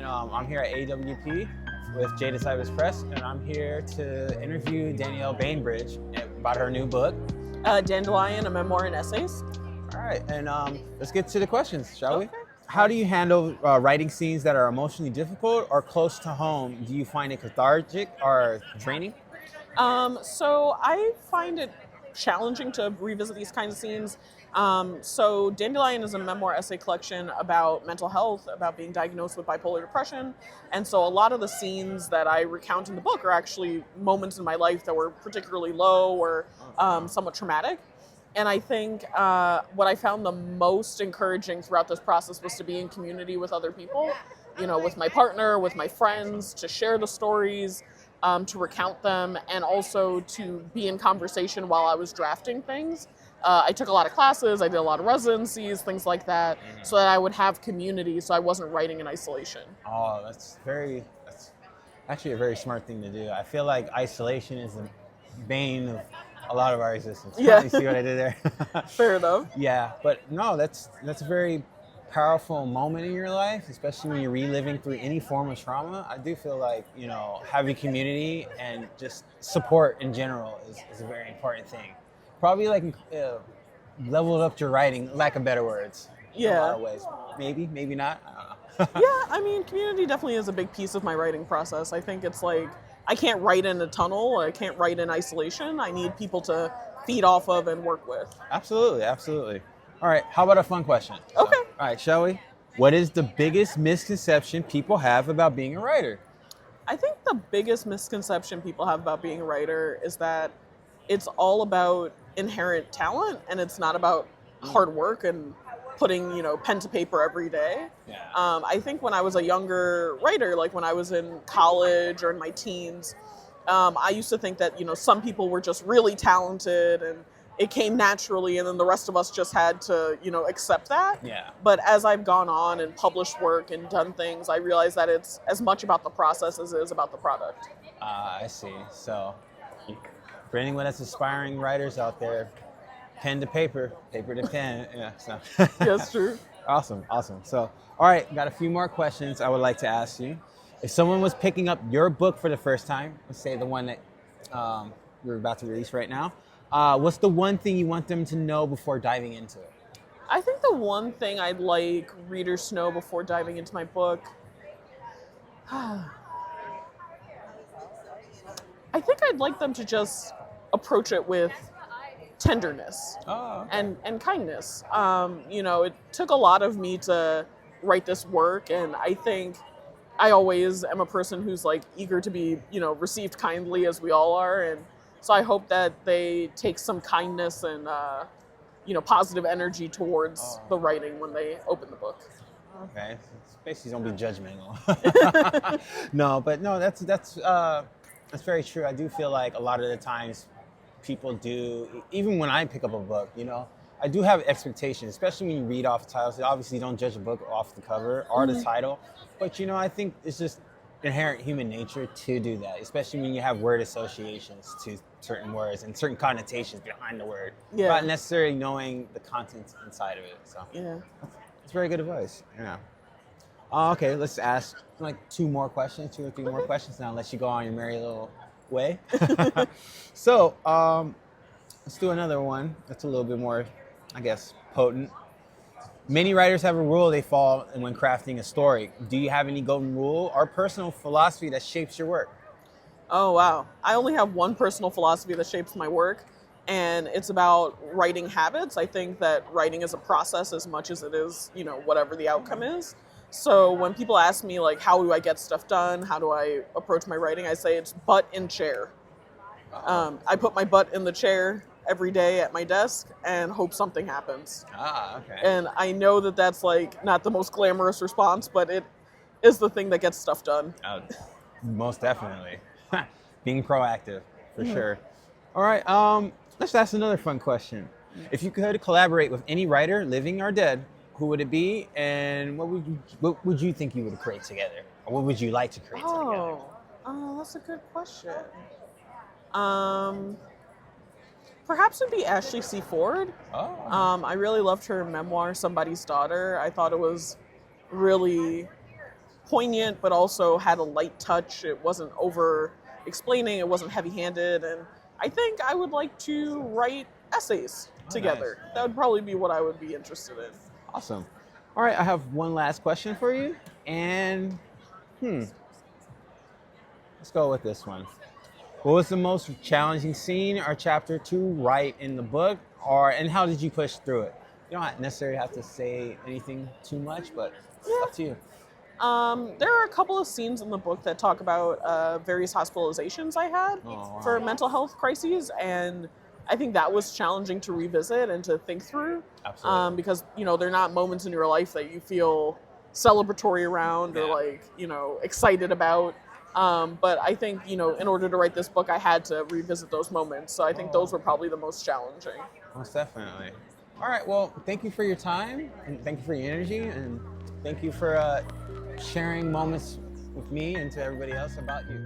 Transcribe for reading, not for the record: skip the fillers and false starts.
I'm here at AWP with Jaded Ibis Press, and I'm here to interview Danielle Bainbridge about her new book. Dandelion, a memoir and essays. All right, and let's get to the questions, shall we? Okay. How do you handle writing scenes that are emotionally difficult or close to home? Do you find it cathartic or draining? So I find it challenging to revisit these kinds of scenes. So Dandelion is a memoir essay collection about mental health, about being diagnosed with bipolar depression. And so a lot of the scenes that I recount in the book are actually moments in my life that were particularly low or somewhat traumatic. And I think what I found the most encouraging throughout this process was to be in community with other people, with my partner, with my friends, to share the stories, to recount them, and also to be in conversation while I was drafting things. I took a lot of classes, I did a lot of residencies, things like that, so that I would have community, so I wasn't writing in isolation. Oh, that's actually a very smart thing to do. I feel like isolation is the bane of a lot of our existence. Yeah. You see what I did there? Fair enough. Yeah, but no, that's a very powerful moment in your life, especially when you're reliving through any form of trauma. I do feel like, having community and just support in general is a very important thing. Probably leveled up your writing, lack of better words. Yeah. In a lot of ways. Maybe not. I don't know. Yeah, I mean, community definitely is a big piece of my writing process. I think it's like, I can't write in a tunnel, I can't write in isolation. I need people to feed off of and work with. Absolutely. All right, how about a fun question? Okay. All right, shall we? What is the biggest misconception people have about being a writer? I think the biggest misconception people have about being a writer is that it's all about inherent talent and it's not about hard work and putting, pen to paper every day. Yeah. I think when I was a younger writer, like when I was in college or in my teens, I used to think that, some people were just really talented and it came naturally, and then the rest of us just had to, accept that. Yeah. But as I've gone on and published work and done things, I realize that it's as much about the process as it is about the product. I see. So, for anyone that's aspiring writers out there, pen to paper to pen. Yeah. So. Yes, true. Awesome. So, all right, got a few more questions I would like to ask you. If someone was picking up your book for the first time, let's say the one that you're about to release right now, what's the one thing you want them to know before diving into it? I think the one thing I'd like readers to know before diving into my book, I think I'd like them to just approach it with tenderness and kindness. It took a lot of me to write this work, and I think I always am a person who's eager to be, received kindly, as we all are, and so I hope that they take some kindness and, positive energy towards the writing when they open the book. Okay, basically don't be judgmental. No, that's very true. I do feel like a lot of the times people do, even when I pick up a book, I do have expectations, especially when you read off titles. Obviously, don't judge a book off the cover or the title, but I think it's just inherent human nature to do that, especially when you have word associations to certain words and certain connotations behind the word, not necessarily knowing the content inside of it. So Yeah. it's very good advice. Yeah. Okay, let's ask two or three more questions now, unless you go on your merry little way. So let's do another one that's a little bit more, I guess, potent. Many writers have a rule they follow when crafting a story. Do you have any golden rule or personal philosophy that shapes your work? Oh, wow. I only have one personal philosophy that shapes my work, and it's about writing habits. I think that writing is a process as much as it is, whatever the outcome is. So when people ask me, how do I get stuff done? How do I approach my writing? I say it's butt in chair. I put my butt in the chair every day at my desk and hope something happens. Okay. And I know that that's not the most glamorous response, but it is the thing that gets stuff done. Most definitely. Being proactive, for sure. All right, let's ask another fun question. If you could collaborate with any writer, living or dead, who would it be, and what would you think you would create together? Or what would you like to create together? That's a good question. Perhaps it'd be Ashley C. Ford. I really loved her memoir, Somebody's Daughter. I thought it was really poignant, but also had a light touch. It wasn't over explaining, it wasn't heavy handed. And I think I would like to write essays together. Nice. That would probably be what I would be interested in. Awesome. All right, I have one last question for you. And, let's go with this one. What was the most challenging scene or chapter to write in the book, and how did you push through it? You don't necessarily have to say anything too much, but it's up to you. There are a couple of scenes in the book that talk about various hospitalizations I had for mental health crises, and I think that was challenging to revisit and to think through. Absolutely. Because, they're not moments in your life that you feel celebratory around or excited about. But I think, in order to write this book, I had to revisit those moments. So I think those were probably the most challenging. Most definitely. All right. Well, thank you for your time, and thank you for your energy, and thank you for sharing moments with me and to everybody else about you.